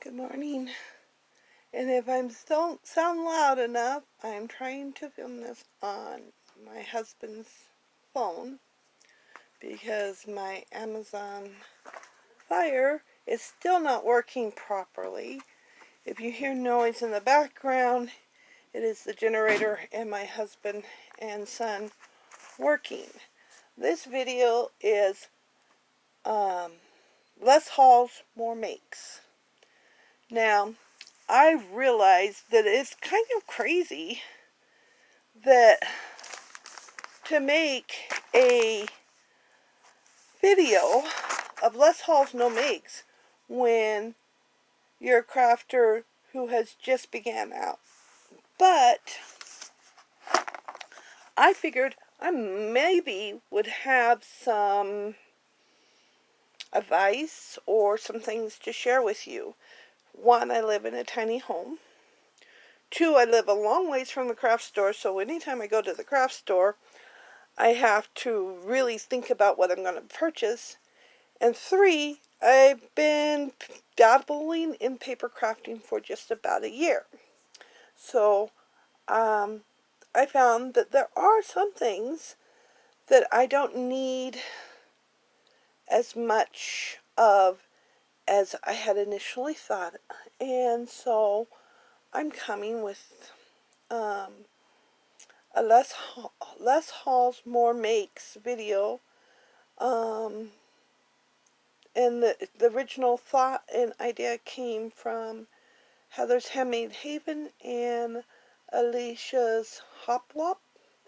Good morning. And if I don't sound loud enough, I'm trying to film this on my husband's phone because my Amazon Fire is still not working properly. If you hear noise in the background, it is the generator and my husband and son working. This video is less hauls, more makes. Now, I realized that it's kind of crazy that to make a video of less hauls, no makes when you're a crafter who has just began out. But I figured I maybe would have some advice or some things to share with you. One, I live in a tiny home. Two, I live a long ways from the craft store, so anytime I go to the craft store, I have to really think about what I'm going to purchase. And three, I've been dabbling in paper crafting for just about a year. So I found that there are some things that I don't need as much of as I had initially thought. And so I'm coming with a less hauls, more makes video. And the original thought and idea came from Heather's Handmade Haven and Alicia's Hoplop.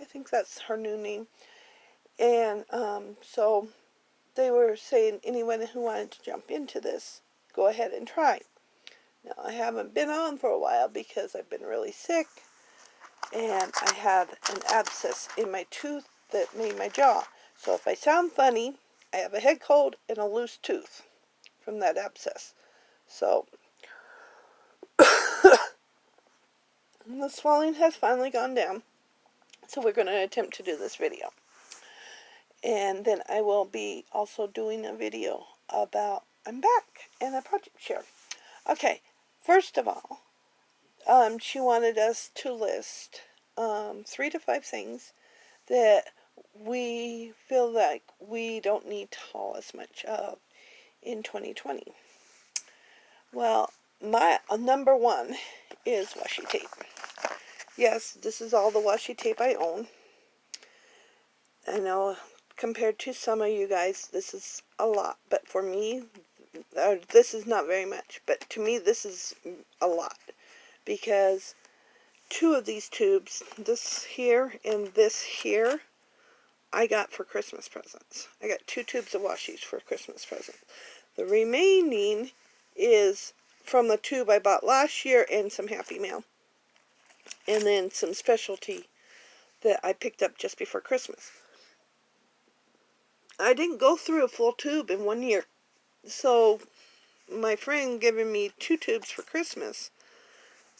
I think that's her new name. And so they were saying anyone who wanted to jump into this, go ahead and try. Now, I haven't been on for a while because I've been really sick, and I had an abscess in my tooth that made my jaw. So if I sound funny, I have a head cold and a loose tooth from that abscess. So the swelling has finally gone down. So we're going to attempt to do this video. And then I will be also doing a video about I'm back and a project share. Okay, first of all, she wanted us to list 3 to 5 things that we feel like we don't need to haul as much of in 2020. Well, my number one is washi tape. Yes, this is all the washi tape I own. I know compared to some of you guys, this is a lot, but for me, this is not very much, but to me, this is a lot, because 2 of these tubes, this here and this here, I got for Christmas presents. I got 2 tubes of washis for Christmas presents. The remaining is from the tube I bought last year and some Happy Mail, and then some specialty that I picked up just before Christmas. I didn't go through a full tube in 1 year. So my friend giving me 2 tubes for Christmas,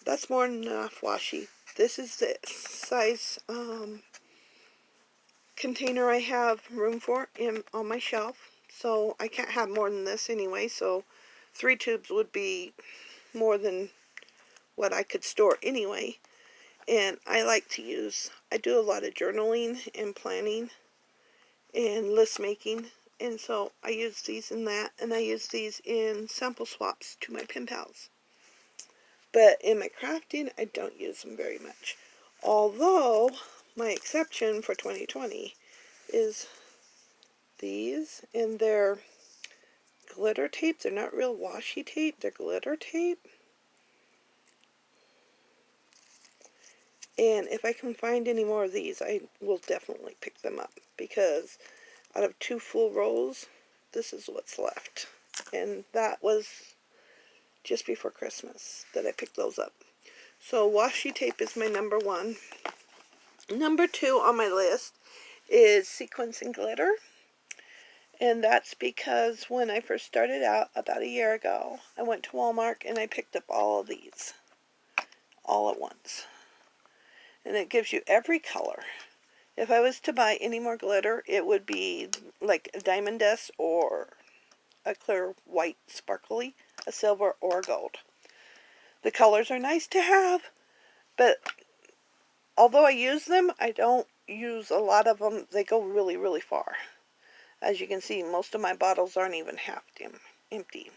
that's more than enough washi. This is the size container I have room for on my shelf. So I can't have more than this anyway. So 3 tubes would be more than what I could store anyway. And I do a lot of journaling and planning and list making, and so I use these in that, and I use these in sample swaps to my pen pals. But in my crafting, I don't use them very much. Although, my exception for 2020 is these, and they're glitter tape. They're not real washi tape, they're glitter tape. And if I can find any more of these, I will definitely pick them up, because out of 2 full rolls, this is what's left. And that was just before Christmas that I picked those up. So washi tape is my number 1. Number 2 on my list is sequins and glitter. And that's because when I first started out about a year ago, I went to Walmart and I picked up all of these all at once. And it gives you every color. If I was to buy any more glitter, it would be like a diamond dust or a clear white sparkly a silver, or a gold. The colors are nice to have, but although I use them, I don't use a lot of them. They go really, really far. As you can see, most of my bottles aren't even half empty.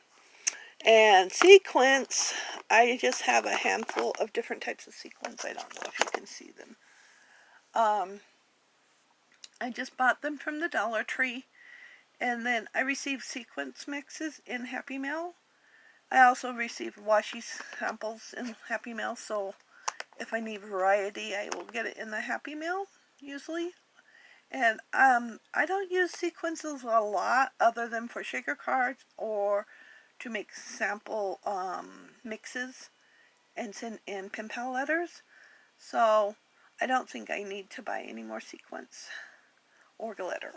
And sequins, I just have a handful of different types of sequins. I don't know if you can see them. I just bought them from the Dollar Tree, and then I received sequence mixes in Happy Mail. I also received washi samples in Happy Mail, so if I need variety, I will get it in the Happy Mail, usually. And I don't use sequences a lot, other than for shaker cards or to make sample mixes and send in pen pal letters. So I don't think I need to buy any more sequins or glitter.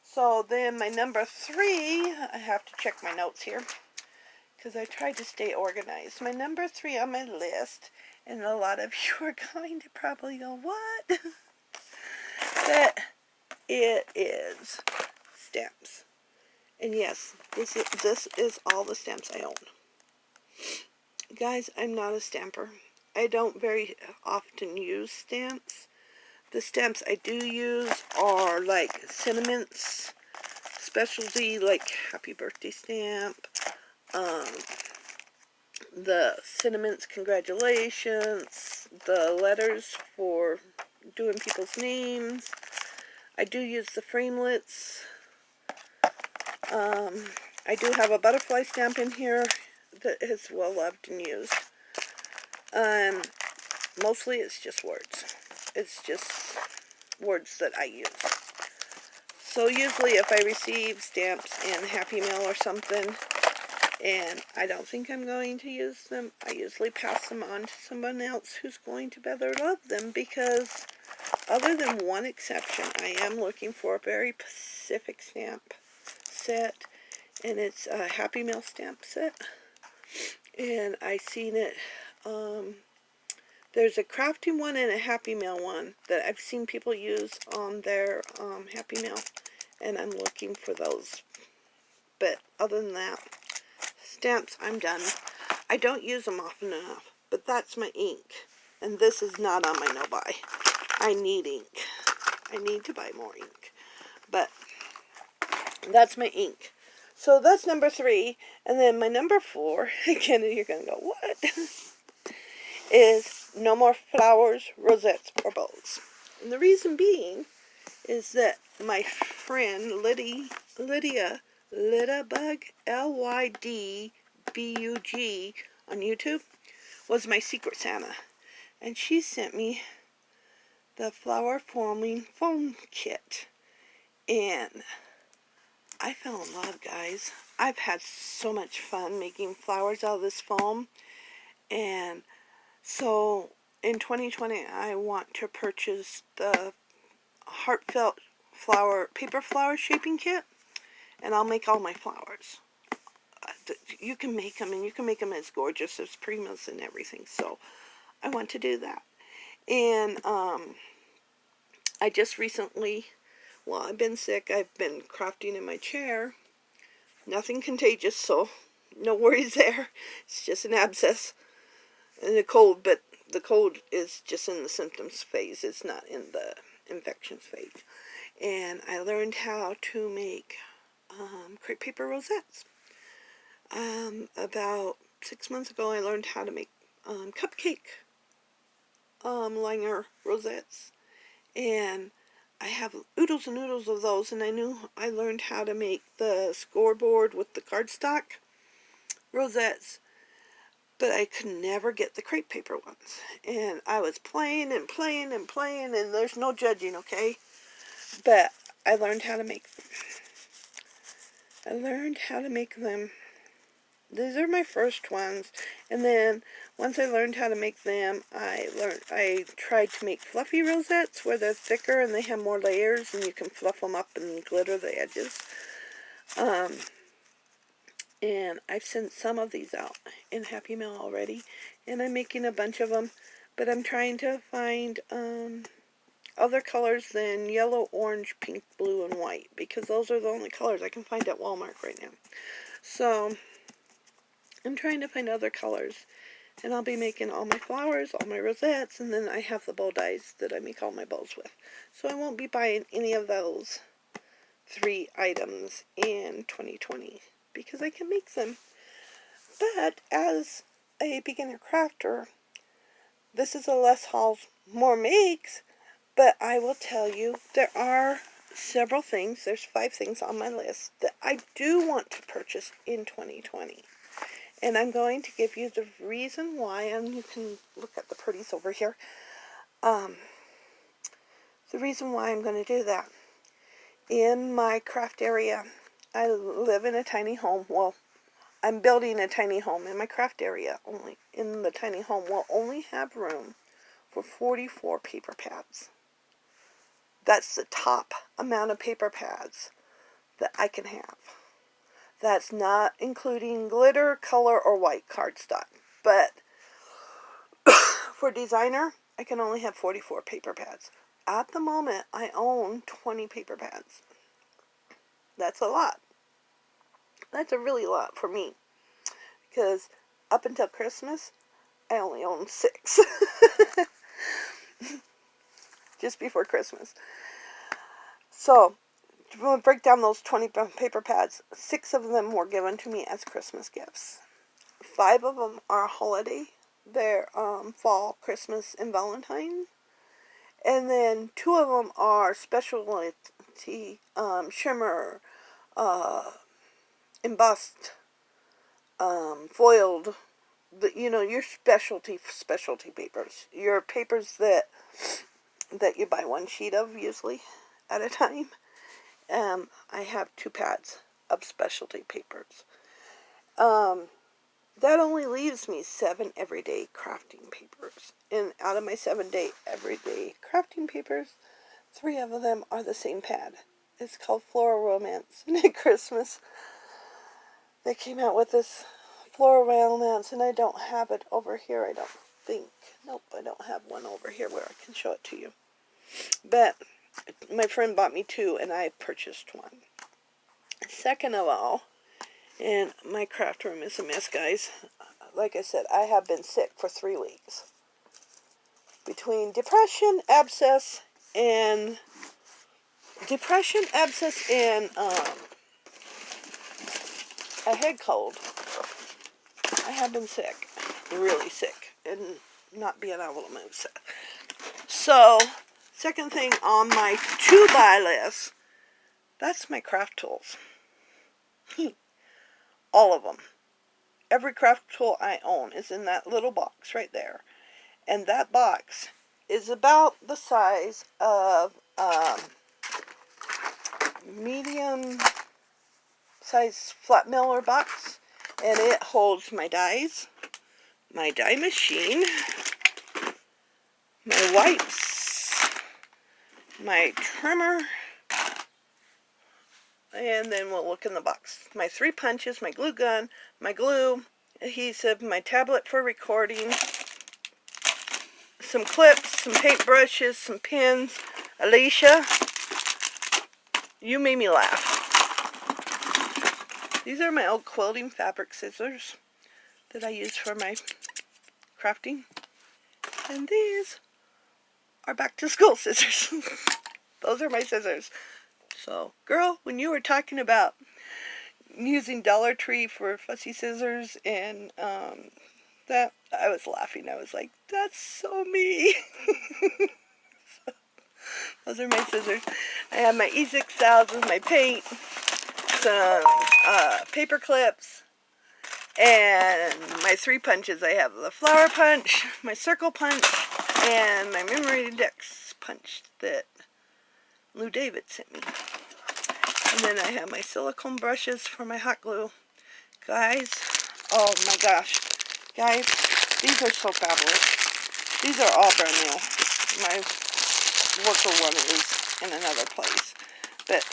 So then my number 3, I have to check my notes here because I tried to stay organized. My number 3 on my list, and a lot of you are going to probably go, what? But it is stamps. And yes, this is all the stamps I own. Guys, I'm not a stamper. I don't very often use stamps. The stamps I do use are like sentiments, specialty, like happy birthday stamp, the sentiments congratulations, the letters for doing people's names. I do use the framelits. I do have a butterfly stamp in here that is well loved and used. Mostly it's just words. It's just words that I use. So usually if I receive stamps in Happy Mail or something, and I don't think I'm going to use them, I usually pass them on to someone else who's going to better love them, because other than one exception, I am looking for a very specific stamp set, and it's a Happy Mail stamp set, and I seen it, there's a crafting one and a Happy Mail one that I've seen people use on their Happy Mail, and I'm looking for those. But other than that, stamps, I'm done. I don't use them often enough, but that's my ink, and this is not on my no-buy. I need ink. I need to buy more ink, but that's my ink. So that's number 3, and then my number 4, again, you're going to go, what? Is no more flowers, rosettes, or bows. And the reason being is that my friend Lydia Lydabug, Lydbug on YouTube, was my secret Santa. And she sent me the flower forming foam kit. And I fell in love, guys. I've had so much fun making flowers out of this foam. And so in 2020, I want to purchase the heartfelt paper flower shaping kit, and I'll make all my flowers. You can make them, and you can make them as gorgeous as primas and everything. So I want to do that. And I just recently, well, I've been sick. I've been crafting in my chair. Nothing contagious, so no worries there. It's just an abscess and a cold, but the cold is just in the symptoms phase. It's not in the infection phase. And I learned how to make crepe paper rosettes. About 6 months ago, I learned how to make cupcake liner rosettes. And I have oodles and oodles of those, and I learned how to make the scoreboard with the cardstock rosettes, but I could never get the crepe paper ones. And I was playing and playing and playing, and there's no judging, okay? But I learned how to make them. These are my first ones, and then once I learned how to make them, I tried to make fluffy rosettes where they're thicker and they have more layers, and you can fluff them up and glitter the edges. And I've sent some of these out in Happy Mail already, and I'm making a bunch of them, but I'm trying to find other colors than yellow, orange, pink, blue, and white, because those are the only colors I can find at Walmart right now. So I'm trying to find other colors. And I'll be making all my flowers, all my rosettes, and then I have the bow dies that I make all my bows with. So I won't be buying any of those 3 items in 2020 because I can make them. But as a beginner crafter, this is a less hauls, more makes, but I will tell you there are several things, there's 5 things on my list that I do want to purchase in 2020. And I'm going to give you the reason why, and you can look at the pretties over here. The reason why I'm going to do that. In my craft area, I live in a tiny home. Well, I'm building a tiny home in my craft area. Only in the tiny home, we'll only have room for 44 paper pads. That's the top amount of paper pads that I can have. That's not including glitter, color, or white cardstock. But for designer, I can only have 44 paper pads. At the moment, I own 20 paper pads. That's a lot. That's a really lot for me. Because up until Christmas, I only owned 6. Just before Christmas. So, to break down those 20 paper pads, 6 of them were given to me as Christmas gifts. 5 of them are holiday. They're fall, Christmas, and Valentine. And then 2 of them are specialty shimmer, embossed, foiled. Your specialty papers. Your papers that you buy 1 sheet of usually at a time. I have 2 pads of specialty papers. That only leaves me 7 everyday crafting papers. And out of my 7 everyday crafting papers, 3 of them are the same pad. It's called Floral Romance. And at Christmas, they came out with this Floral Romance, and I don't have it over here, I don't think. Nope, I don't have one over here where I can show it to you. But my friend bought me 2, and I purchased 1. Second of all, and my craft room is a mess, guys. Like I said, I have been sick for 3 weeks. Between depression, abscess, and a head cold, I have been sick. Really sick. And not being able to move. So, second thing on my to-buy list, that's my craft tools. All of them. Every craft tool I own is in that little box right there. And that box is about the size of medium size flat mailer box. And it holds my dies, my die machine, my wipes, my trimmer, and then we'll look in the box. My 3 punches, my glue gun, my glue, adhesive, my tablet for recording, some clips, some paintbrushes, some pins. Alicia, you made me laugh. These are my old quilting fabric scissors that I use for my crafting. And these are back to school scissors. Those are my scissors. So, girl, when you were talking about using Dollar Tree for fussy scissors and that, I was laughing. I was like, that's so me. So, those are my scissors. I have my E6000, my paint, some paper clips, and my 3 punches. I have the flower punch, my circle punch, and my memory index punch that Lou David sent me. And then I have my silicone brushes for my hot glue. Guys, oh my gosh. Guys, these are so fabulous. These are all brand new. My worker wanted these in another place. But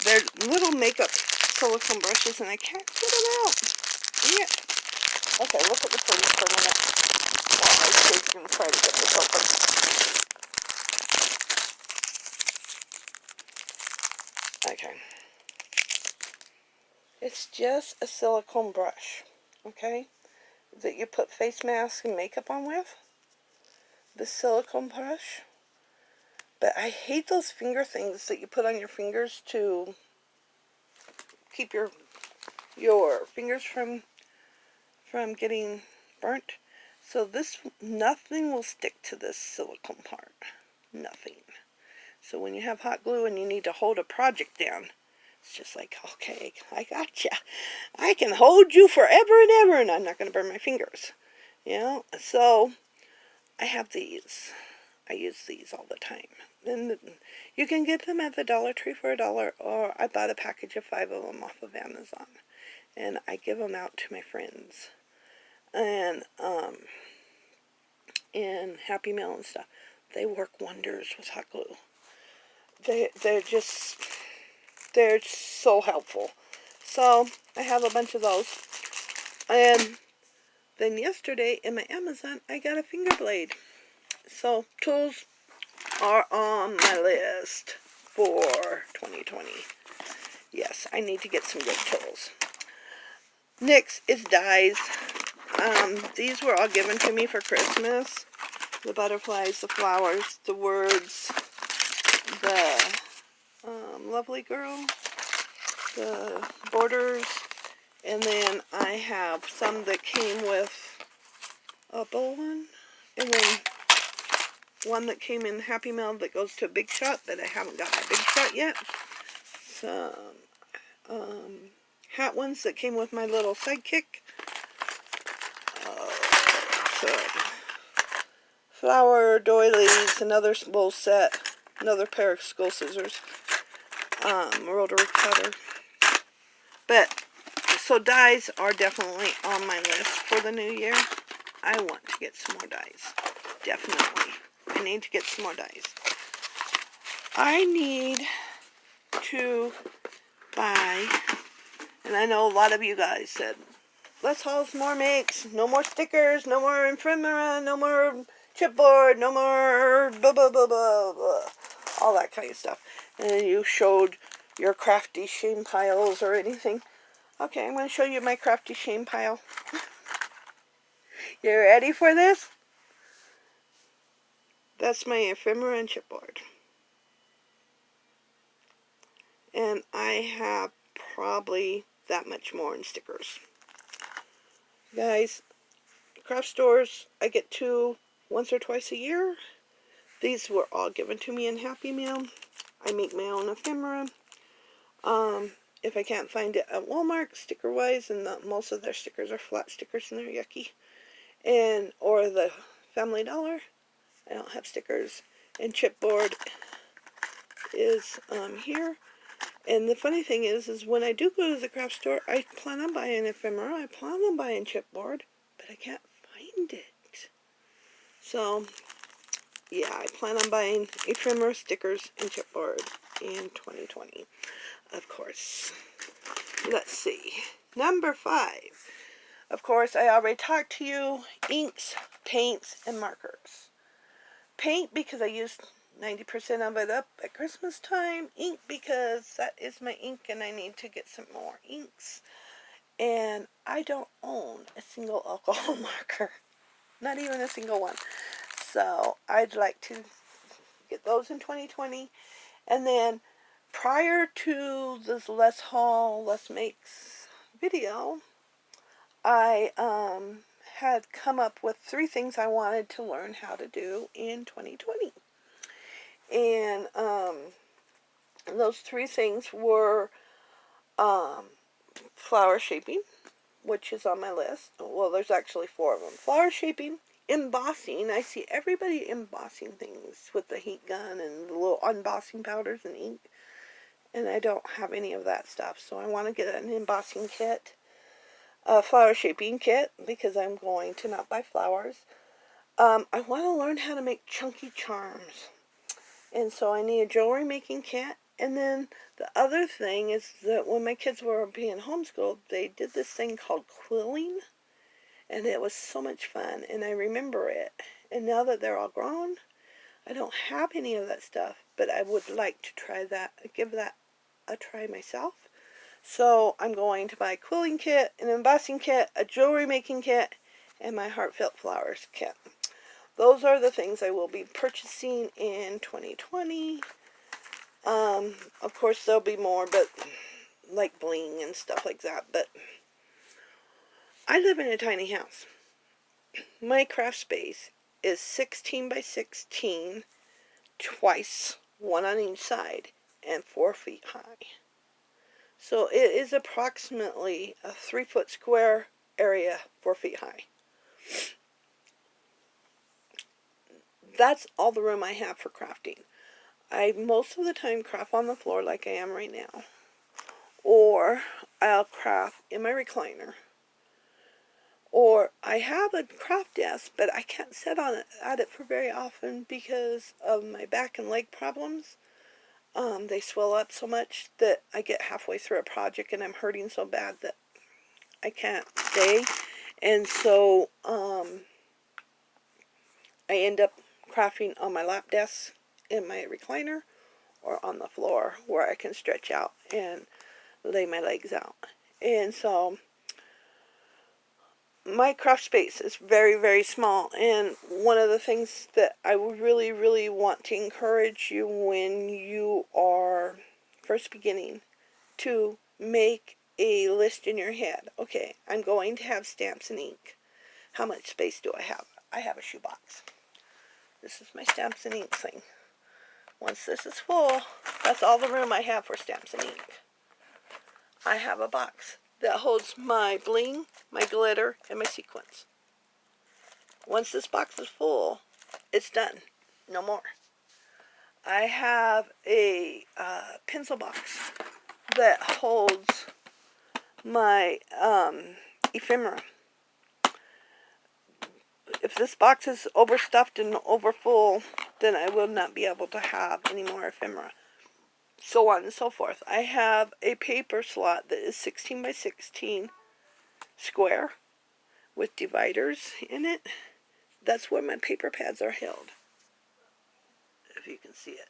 they're little makeup silicone brushes, and I can't get them out. Yeah. Okay, look at the pretty for a minute. While I shake and try to get this open. Okay. It's just a silicone brush. okay, that you put face masks and makeup on with. The silicone brush. But I hate those finger things that you put on your fingers to keep your fingers from getting burnt. So this, nothing will stick to this silicone part. Nothing. So when you have hot glue and you need to hold a project down, it's just like, okay, I got you. I can hold you forever and ever, and I'm not going to burn my fingers. You know? So I have these. I use these all the time. And you can get them at the Dollar Tree for $1, or I bought a package of 5 of them off of Amazon. And I give them out to my friends. And in Happy Meal and stuff. They work wonders with hot glue. They're so helpful. So I have a bunch of those. And then yesterday in my Amazon, I got a finger blade. So tools are on my list for 2020. Yes, I need to get some good tools. Next is dies. These were all given to me for Christmas. The butterflies, the flowers, the words, the lovely girl, the borders, and then I have some that came with a bowl one, and then one that came in Happy Meal that goes to a Big Shot, but I haven't got my Big Shot yet. Some hat ones that came with my little sidekick. Some flower doilies, another bowl set, another pair of school scissors, rotary cutter. But, so dies are definitely on my list for the new year. I want to get some more dies. Definitely. I need to get some more dies. I need to buy, and I know a lot of you guys said, let's haul some more makes, no more stickers, no more ephemera, no more chipboard, no more blah blah blah blah blah, all that kind of stuff. And you showed your crafty shame piles or anything. Okay, I'm going to show you my crafty shame pile. You ready for this? That's my ephemera and chipboard. And I have probably that much more in stickers. Guys, craft stores, I get to once or twice a year. These were all given to me in Happy Meal. I make my own ephemera. If I can't find it at Walmart, sticker-wise, and most of their stickers are flat stickers and they're yucky. Or the Family Dollar, I don't have stickers. And chipboard is here. And the funny thing is when I do go to the craft store, I plan on buying ephemera, I plan on buying chipboard, but I can't find it. So, yeah, I plan on buying ephemera, stickers, and chipboard in 2020, of course. Let's see. Number 5. Of course, I already talked to you, inks, paints, and markers. Paint because I used 90% of it up at Christmas time. Ink because that is my ink and I need to get some more inks. And I don't own a single alcohol marker. Not even a single one. So I'd like to get those in 2020. And then prior to this Let's Haul, Let's Makes video, I had come up with 3 things I wanted to learn how to do in 2020. And those 3 things were flower shaping, which is on my list. Well, there's actually 4 of them. Flower shaping, embossing. I see everybody embossing things with the heat gun and the little embossing powders and ink. And I don't have any of that stuff, so I want to get an embossing kit. A flower shaping kit, because I'm going to not buy flowers. I want to learn how to make chunky charms. And so I need a jewelry making kit. And then the other thing is that when my kids were being homeschooled, they did this thing called quilling. And it was so much fun. And I remember it. And now that they're all grown, I don't have any of that stuff. But I would like to try that, give that a try myself. So I'm going to buy a quilling kit, an embossing kit, a jewelry making kit, and my Heartfelt Flowers kit. Those are the things I will be purchasing in 2020. Of course there'll be more, but like bling and stuff like that. But I live in a tiny house. My craft space is 16 by 16 twice, one on each side, and 4 feet high. So it is approximately a 3-foot square area, 4 feet high. That's all the room I have for crafting. I most of the time craft on the floor like I am right now. Or I'll craft in my recliner. Or I have a craft desk, but I can't sit on it at it for very often because of my back and leg problems. They swell up so much that I get halfway through a project and I'm hurting so bad that I can't stay. And so I end up crafting on my lap desk in my recliner or on the floor where I can stretch out and lay my legs out. And so my craft space is very, very small, and one of the things that I would really, really want to encourage you when you are first beginning to make a list in your head. Okay, I'm going to have stamps and ink. How much space do I have? I have a shoebox. This is my stamps and ink thing. Once this is full, that's all the room I have for stamps and ink. I have a box that holds my bling, my glitter, and my sequins. Once this box is full, it's done. No more. I have a pencil box that holds my ephemera. If this box is overstuffed and overfull, then I will not be able to have any more ephemera. So on and so forth. I have a paper slot that is 16 by 16 square with dividers in it. That's where my paper pads are held, if you can see it.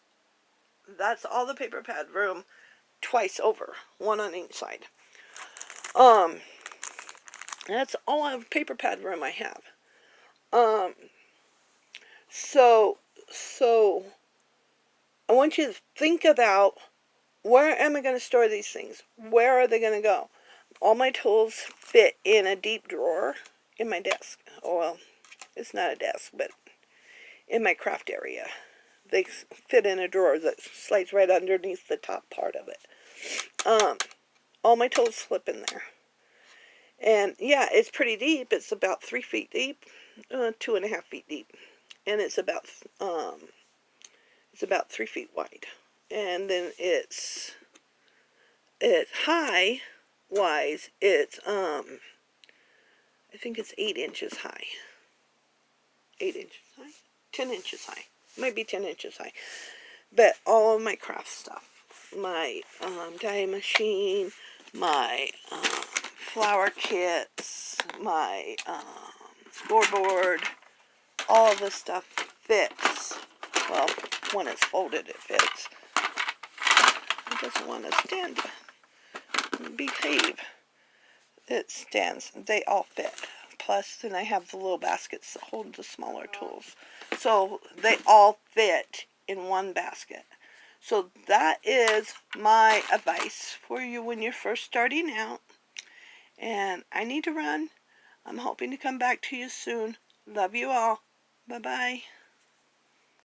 That's all the paper pad room twice over, one on each side. That's all of paper pad room I have. So I want you to think about, where am I going to store these things? Where are they going to go? All my tools fit in a deep drawer in my desk. Oh, well, it's not a desk, but in my craft area. They fit in a drawer that slides right underneath the top part of it. All my tools slip in there. And yeah, it's pretty deep. It's about 3 feet deep, 2.5 feet deep. And it's about 3 feet wide. And then it's height wise, it's I think it's 8 inches high. 8 inches high? 10 inches high. Might be 10 inches high. But all of my craft stuff, my die machine, my flower kits, my scoreboard, all of this stuff fits. Well, when it's folded, it fits. It doesn't want to stand and behave. It stands. They all fit. Plus, then I have the little baskets that hold the smaller tools. So they all fit in one basket. So that is my advice for you when you're first starting out. And I need to run. I'm hoping to come back to you soon. Love you all. Bye-bye.